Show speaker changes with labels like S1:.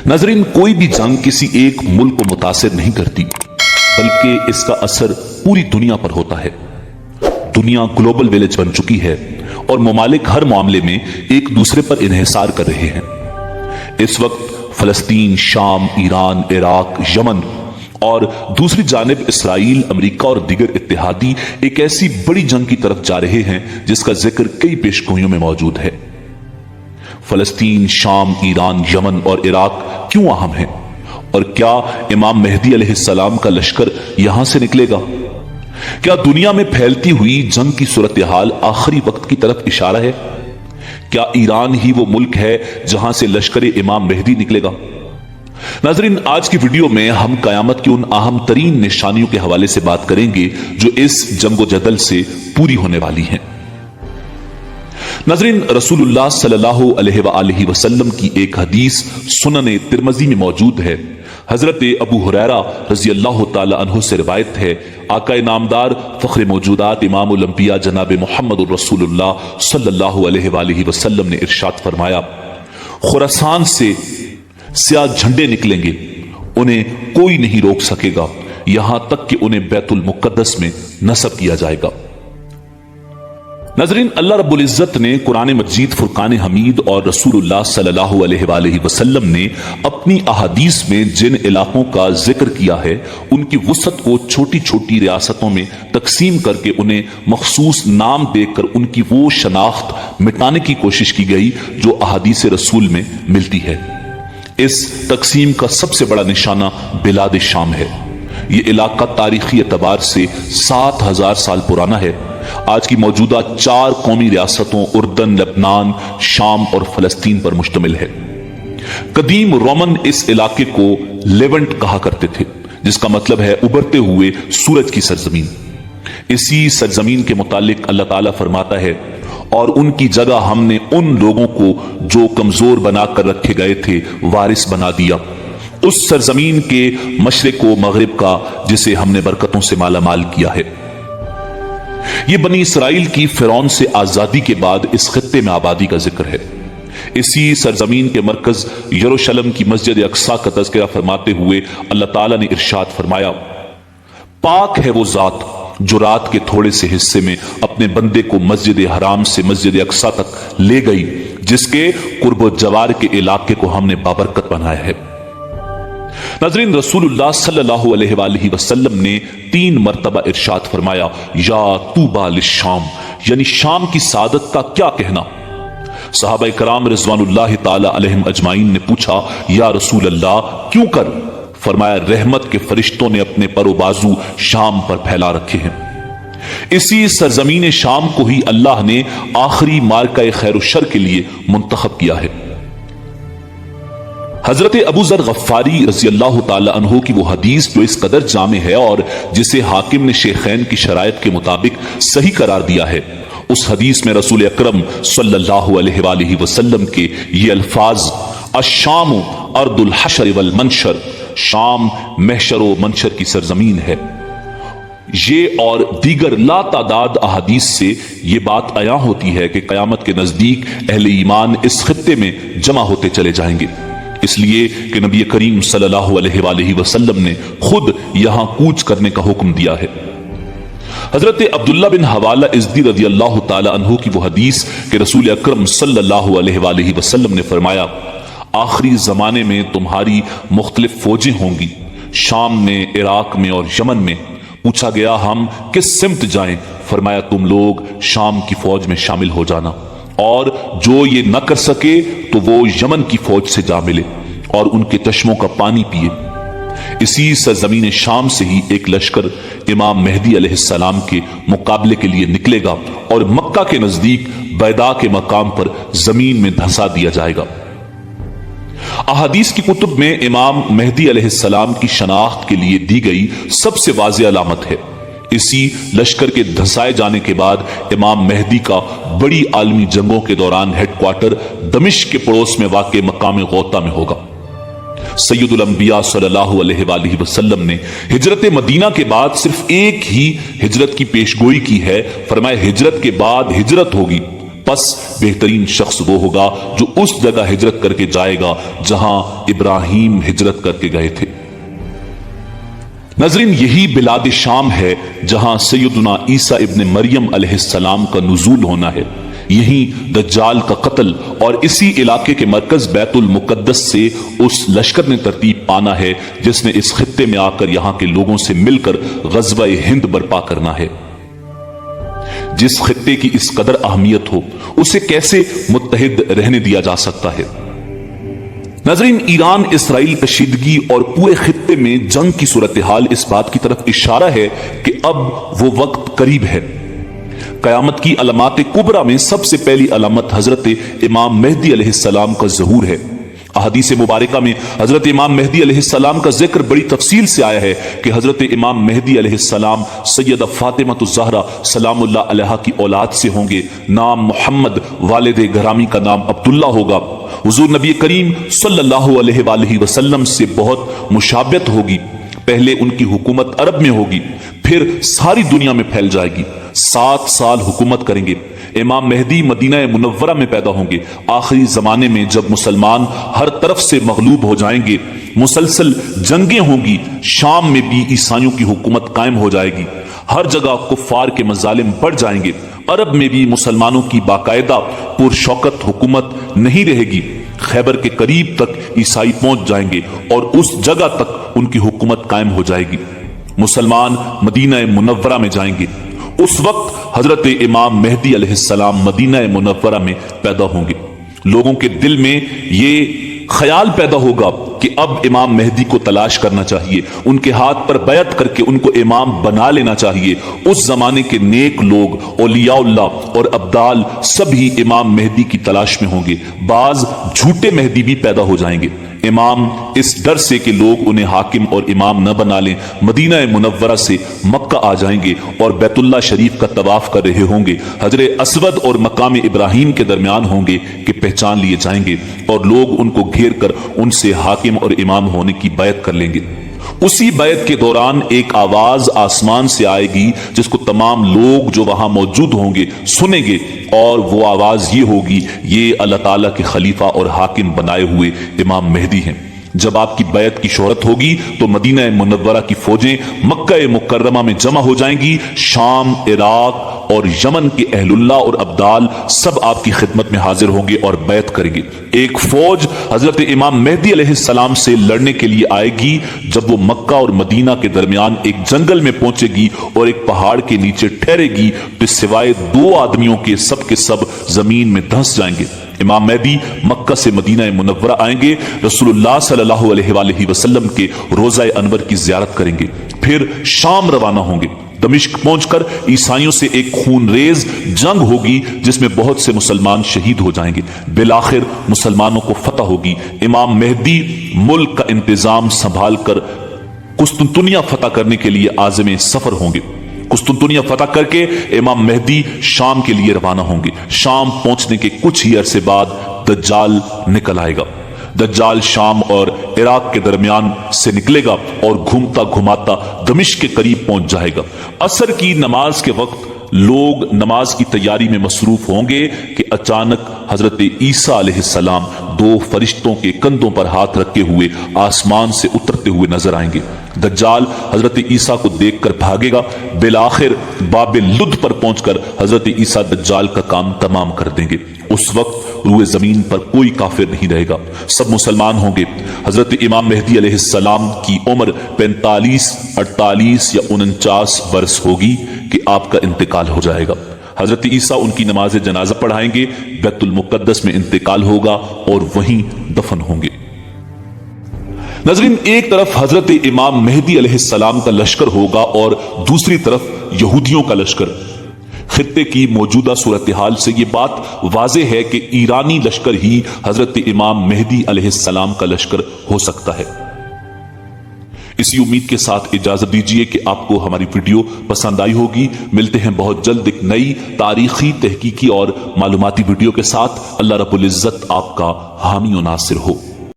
S1: नाज़रीन, कोई भी जंग किसी एक मुल्क को मुतासिर नहीं करती, बल्कि इसका असर पूरी दुनिया पर होता है। दुनिया ग्लोबल विलेज बन चुकी है और ममालिक हर मामले में एक दूसरे पर इन्हिसार कर रहे हैं। इस वक्त फलस्तीन, शाम, ईरान, इराक, यमन और दूसरी जानिब इसराइल, अमेरिका और दीगर इत्तेहादी एक ऐसी बड़ी जंग की तरफ जा रहे हैं जिसका जिक्र कई पेशगोइयों में मौजूद है। फलस्तीन, शाम, ईरान, यमन और इराक क्यों अहम है, और क्या इमाम मेहदी अलैहिस्सलाम का लश्कर यहां से निकलेगा? क्या दुनिया में फैलती हुई जंग की सूरत हाल आखिरी वक्त की तरफ इशारा है? क्या ईरान ही वो मुल्क है जहां से लश्कर इमाम मेहदी निकलेगा? नाज़रीन, आज की वीडियो में हम कयामत की उन अहम तरीन निशानियों के हवाले से बात करेंगे जो इस जंगो जदल से पूरी होने वाली हैं। नाज़रीन, रसूलुल्लाह सल्लल्लाहु अलैहि वसल्लम की एक हदीस सुनन तिरमिज़ी में मौजूद है। हजरत अबू हुरैरा रज़ी अल्लाह ताला अन्हु से रिवायत है, आका नामदार फ़ख्र मौजूदात इमामुल अंबिया जनाब मुहम्मद रसूलुल्लाह सल्लल्लाहु अलैहि वसल्लम ने इरशाद फरमाया, खुरासान से स्याह झंडे निकलेंगे, उन्हें कोई नहीं रोक सकेगा यहां तक कि उन्हें बैतुल मुक़द्दस में नस्ब किया जाएगा। नाज़रीन, अल्लाह रब्बुल इज़्ज़त ने कुरान मजीद, फुरकान हमीद और रसूलुल्लाह सल्लल्लाहु अलैहि वसल्लम ने अपनी अहादीस में जिन इलाकों का जिक्र किया है, उनकी वुसअत को छोटी छोटी रियासतों में तकसीम करके उन्हें मखसूस नाम देकर उनकी वो शनाख्त मिटाने की कोशिश की गई जो अहादीस रसूल में मिलती है। इस तकसीम का सबसे बड़ा निशाना बिलाद शाम है। ये इलाका तारीखी एतबार से 7000 साल पुराना है। आज की मौजूदा 4 कौमी रियासतों उर्दन, लेबनान, शाम और फलस्तीन पर मुश्तमिल है। कदीम रोमन इस इलाके को लेवेंट कहा करते थे, जिसका मतलब है उभरते हुए सूरज की सरजमीन। इसी सरजमीन के मुतालिक अल्लाह ताला फरमाता है, और उनकी जगह हमने उन लोगों को जो कमजोर बनाकर रखे गए थे वारिस बना दिया, उस सरजमीन के मशरिक व मगरिब का जिसे हमने बरकतों से मालामाल किया है। यह बनी इसराइल की फिरौन से आजादी के बाद इस खित्ते में आबादी का जिक्र है। इसी सरजमीन के मरकज यरूशलेम की मस्जिद अक्सा का तज़किरा फरमाते हुए अल्लाह ताला ने इरशाद फरमाया, पाक है वो जात जो रात के थोड़े से हिस्से में अपने बंदे को मस्जिद हराम से मस्जिद अक्सा तक ले गई, जिसके कुर्ब जवार के इलाके को हमने बाबरकत बनाया है। नाज़रीन, रसूलुल्लाह सल्लल्लाहु अलैहि वसल्लम ने 3 मरतबा इरशाद फरमाया, या तूबा लिश्शाम, यानी शाम की सादत का क्या कहना। सहाबा कराम रिज़वानुल्लाह ताला अलैहिम अजमाइन ने पूछा, या रसूल अल्लाह क्यों कर? फरमाया, रहमत के फरिश्तों ने अपने परो बाजू शाम पर फैला रखे हैं। इसी सरजमीन शाम को ही अल्लाह ने आखिरी मार्का खैर शर के लिए मुंतखब किया है। हजरत अबू ज़र गफ्फारी रज़ी अल्लाह ताला अन्हु की वो हदीस जो इस कदर जामे है और जिसे हाकिम ने शेखैन की शरायत के मुताबिक सही करार दिया है, उस हदीस में रसूल अकरम सल्लल्लाहु अलैहि वसल्लम के ये अल्फाज, अश्शाम अर्दुल हशर वल मंशर, शाम महशर व मंशर की सरजमीन है, ये और दीगर लातादाद अहादीस से ये बात आया होती है कि कयामत के नजदीक अहले ईमान इस खित्ते में जमा होते चले जाएंगे, इसलिए कि नबी करीम सल्लल्लाहु अलैहि वसल्लम ने खुद यहां कूच करने का हुक्म दिया है। हजरत अब्दुल्ला बिन हवाला इज़्दी रज़ी अल्लाह ताला अन्हु की वो हदीस कि रसूल अकरम सल्लल्लाहु अलैहि वसल्लम ने फरमाया, आखिरी जमाने में तुम्हारी मुख्तलिफ फौजें होंगी, शाम में, इराक में और यमन में। पूछा गया, हम किस सिमत जाएं? फरमाया, तुम लोग शाम की फौज में शामिल हो जाना, और जो ये न कर सके तो वो यमन की फौज से जा मिले और उनके चश्मों का पानी पिए। इसी सरजमीन शाम से ही एक लश्कर इमाम मेहदी अलैहिस्सलाम के मुकाबले के लिए निकलेगा और मक्का के नजदीक बैदा के मकाम पर जमीन में धंसा दिया जाएगा। अहादीस की कुतुब में इमाम मेहदी अलैहिस्सलाम की शनाख्त के लिए दी गई सबसे वाज़ेह अलामत है। इसी लश्कर के धंसाए जाने के बाद इमाम मेहदी का बड़ी आलमी जंगों के दौरान हेडक्वार्टर दमिश्क के पड़ोस में वाक़े मकाम गौता में होगा। सैयदुल अंबिया सल्लल्लाहु अलैहि वसल्लम ने हिजरत मदीना के बाद सिर्फ एक ही हिजरत की पेशगोई की है। फरमाया, हिजरत के बाद हिजरत होगी, بس بہترین شخص وہ ہوگا جو اس جگہ ہجرت کر کے جائے گا جہاں ابراہیم ہجرت کر کے گئے تھے۔ ناظرین، یہی بلاد شام ہے جہاں سیدنا عیسیٰ ابن مریم علیہ السلام کا نزول ہونا ہے، یہیں دجال کا قتل، اور اسی علاقے کے مرکز بیت المقدس سے اس لشکر نے ترتیب پانا ہے جس نے اس خطے میں آ کر یہاں کے لوگوں سے مل کر غزوہ ہند برپا کرنا ہے۔ جس خطے کی اس قدر اہمیت ہو اسے کیسے متحد رہنے دیا جا سکتا ہے؟ ناظرین، ایران اسرائیل کشیدگی اور پورے خطے میں جنگ کی صورتحال اس بات کی طرف اشارہ ہے کہ اب وہ وقت قریب ہے۔ قیامت کی علامات کبریٰ میں سب سے پہلی علامت حضرت امام مہدی علیہ السلام کا ظہور ہے۔ احادیث مبارکہ میں حضرت امام مہدی علیہ السلام کا ذکر بڑی تفصیل سے آیا ہے کہ حضرت امام مہدی علیہ السلام سیدہ فاطمہ الزہرا سلام اللہ علیہا کی اولاد سے ہوں گے، نام محمد، والد گرامی کا نام عبداللہ ہوگا۔ حضور نبی کریم صلی اللہ علیہ وآلہ وسلم سے بہت مشابہت ہوگی۔ پہلے ان کی حکومت عرب میں ہوگی، پھر ساری دنیا میں پھیل جائے گی۔ 7 سال حکومت کریں گے۔ امام مہدی مدینہ منورہ میں پیدا ہوں گے۔ آخری زمانے میں جب مسلمان ہر طرف سے مغلوب ہو جائیں گے، مسلسل جنگیں ہوں گی، شام میں بھی عیسائیوں کی حکومت قائم ہو جائے گی، ہر جگہ کفار کے مظالم بڑھ جائیں گے، عرب میں بھی مسلمانوں کی باقاعدہ پرشوکت حکومت نہیں رہے گی، خیبر کے قریب تک عیسائی پہنچ جائیں گے اور اس جگہ تک ان کی حکومت قائم ہو جائے گی۔ مسلمان مدینہ منورہ میں جائیں گے۔ اس وقت حضرت امام مہدی علیہ السلام مدینہ منورہ میں پیدا ہوں گے۔ لوگوں کے دل میں یہ خیال پیدا ہوگا کہ اب امام مہدی کو تلاش کرنا چاہیے، ان کے ہاتھ پر بیعت کر کے ان کو امام بنا لینا چاہیے۔ اس زمانے کے نیک لوگ، اولیاء اللہ اور ابدال سب ہی امام مہدی کی تلاش میں ہوں گے۔ بعض جھوٹے مہدی بھی پیدا ہو جائیں گے۔ امام اس ڈر سے کہ لوگ انہیں حاکم اور امام نہ بنا لیں، مدینہ منورہ سے مکہ آ جائیں گے اور بیت اللہ شریف کا طواف کر رہے ہوں گے، حجر اسود اور مقام ابراہیم کے درمیان ہوں گے کہ پہچان لیے جائیں گے اور لوگ ان کو گھیر کر ان سے حاکم اور امام ہونے کی بیعت کر لیں گے۔ اسی بیعت کے دوران ایک آواز آسمان سے آئے گی جس کو تمام لوگ جو وہاں موجود ہوں گے سنیں گے، اور وہ آواز یہ ہوگی، یہ اللہ تعالیٰ کے خلیفہ اور حاکم بنائے ہوئے امام مہدی ہیں۔ جب آپ کی بیعت کی شہرت ہوگی تو مدینہ منورہ کی فوجیں مکہ مکرمہ میں جمع ہو جائیں گی۔ شام، عراق اور یمن کے اہل اللہ اور ابدال سب آپ کی خدمت میں حاضر ہوں گے اور بیعت کریں گے۔ ایک فوج حضرت امام مہدی علیہ السلام سے لڑنے کے لیے آئے گی۔ جب وہ مکہ اور مدینہ کے درمیان ایک جنگل میں پہنچے گی اور ایک پہاڑ کے نیچے ٹھہرے گی تو سوائے 2 آدمیوں کے سب زمین میں دھنس جائیں گے۔ امام مہدی مکہ سے مدینہ منورہ آئیں گے، رسول اللہ صلی اللہ علیہ وآلہ وسلم کے روضہ انور کی زیارت کریں گے، پھر شام روانہ ہوں گے۔ دمشق پہنچ کر عیسائیوں سے ایک خون ریز جنگ ہوگی جس میں بہت سے مسلمان شہید ہو جائیں گے۔ بالآخر مسلمانوں کو فتح ہوگی۔ امام مہدی ملک کا انتظام سنبھال کر قسطنطنیہ فتح کرنے کے لیے عازم سفر ہوں گے۔ قسطنطنیہ فتح کر کے امام مہدی شام کے لیے روانہ ہوں گے۔ شام پہنچنے کے کچھ ہی عرصے بعد دجال نکل آئے گا۔ دجال شام اور عراق کے درمیان سے نکلے گا اور گھومتا گھماتا دمشق کے قریب پہنچ جائے گا۔ عصر کی نماز کے وقت لوگ نماز کی تیاری میں مصروف ہوں گے کہ اچانک حضرت عیسیٰ علیہ السلام 2 فرشتوں کے کندھوں پر ہاتھ رکھے ہوئے آسمان سے اترتے ہوئے نظر آئیں گے۔ دجال حضرت عیسیٰ کو دیکھ کر بھاگے گا۔ بالآخر باب لد پر پہنچ کر حضرت عیسیٰ دجال کا کام تمام کر دیں گے۔ اس وقت روئے زمین پر کوئی کافر نہیں رہے گا، سب مسلمان ہوں گے۔ حضرت امام مہدی علیہ السلام کی عمر 45، 48 یا 49 برس ہوگی کہ آپ کا انتقال ہو جائے گا۔ حضرت عیسیٰ ان کی نماز جنازہ پڑھائیں گے، بیت المقدس میں انتقال ہوگا اور وہیں دفن ہوں گے۔ ناظرین، ایک طرف حضرت امام مہدی علیہ السلام کا لشکر ہوگا اور دوسری طرف یہودیوں کا لشکر۔ خطے کی موجودہ صورتحال سے یہ بات واضح ہے کہ ایرانی لشکر ہی حضرت امام مہدی علیہ السلام کا لشکر ہو سکتا ہے۔ اسی امید کے ساتھ اجازت دیجیے کہ آپ کو ہماری ویڈیو پسند آئی ہوگی۔ ملتے ہیں بہت جلد ایک نئی تاریخی، تحقیقی اور معلوماتی ویڈیو کے ساتھ۔ اللہ رب العزت آپ کا حامی و ناصر ہو۔